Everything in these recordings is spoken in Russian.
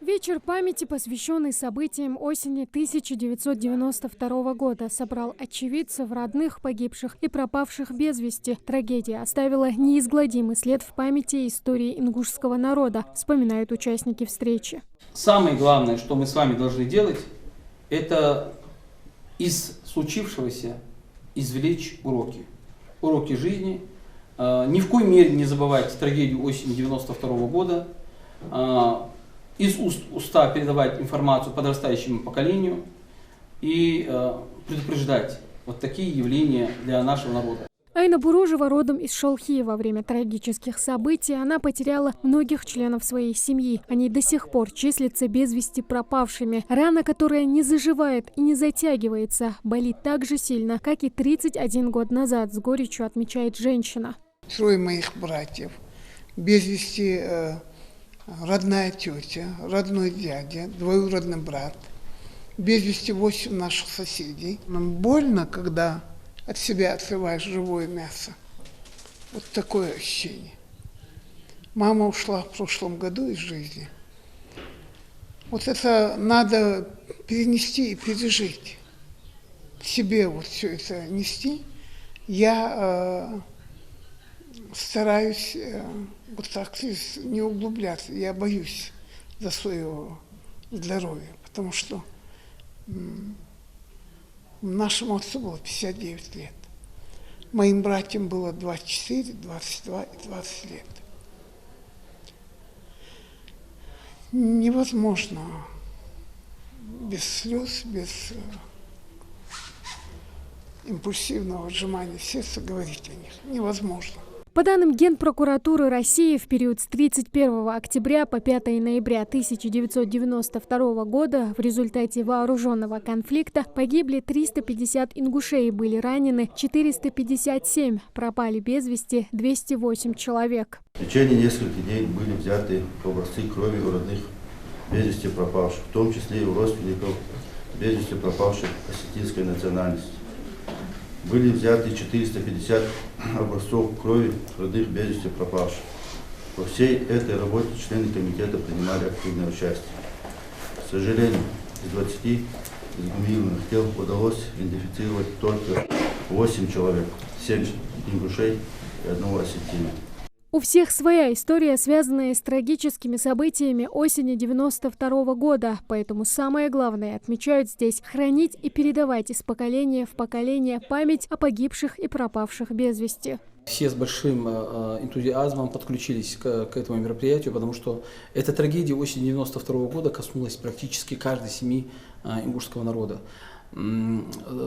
Вечер памяти, посвященный событиям осени 1992 года, собрал очевидцев, родных погибших и пропавших без вести. Трагедия оставила неизгладимый след в памяти и истории ингушского народа, вспоминают участники встречи. Самое главное, что мы с вами должны делать, это из случившегося извлечь уроки. Уроки жизни. Ни в коей мере не забывать трагедию осени 1992 года. Из уст в уста передавать информацию подрастающему поколению и предупреждать вот такие явления для нашего народа. Айна Буружева родом из Шалхи. Во время трагических событий она потеряла многих членов своей семьи. Они до сих пор числятся без вести пропавшими. Рана, которая не заживает и не затягивается, болит так же сильно, как и 31 год назад, с горечью отмечает женщина. 3 моих братьев, без вести родная тетя, родной дядя, двоюродный брат, без вести 8 наших соседей. Нам больно, когда от себя отрываешь живое мясо. Вот такое ощущение. Мама ушла в прошлом году из жизни. Вот это надо перенести и пережить. В себе вот все это нести. Я стараюсь вот так не углубляться. Я боюсь за свое здоровье, потому что нашему отцу было 59 лет. Моим братьям было 24, 22 и 20 лет. Невозможно без слез, без импульсивного сжимания сердца говорить о них. Невозможно. По данным Генпрокуратуры России, в период с 31 октября по 5 ноября 1992 года в результате вооруженного конфликта погибли 350 ингушей, были ранены 457, пропали без вести 208 человек. В течение нескольких дней были взяты образцы крови у родных без вести пропавших, в том числе и у родственников без вести пропавших осетинской национальности. Были взяты 450 образцов крови родных без вести пропавших. Во всей этой работе члены комитета принимали активное участие. К сожалению, из 20 эксгумированных тел удалось идентифицировать только 8 человек, 7 ингушей и 1 осетина. У всех своя история, связанная с трагическими событиями осени 1992 года. Поэтому самое главное, отмечают здесь, хранить и передавать из поколения в поколение память о погибших и пропавших без вести. Все с большим энтузиазмом подключились к этому мероприятию, потому что эта трагедия осени 1992 года коснулась практически каждой семьи ингушского народа.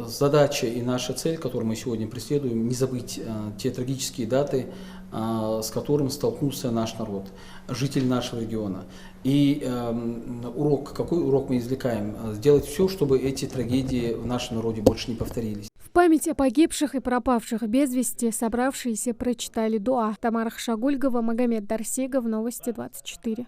Задача и наша цель, которую мы сегодня преследуем, не забыть те трагические даты, с которым столкнулся наш народ, жители нашего региона. И какой урок мы извлекаем? Сделать все, чтобы эти трагедии в нашем народе больше не повторились. В память о погибших и пропавших без вести собравшиеся прочитали дуа. Тамара Хшагульгова, Магомед Дарсигов, Новости 24.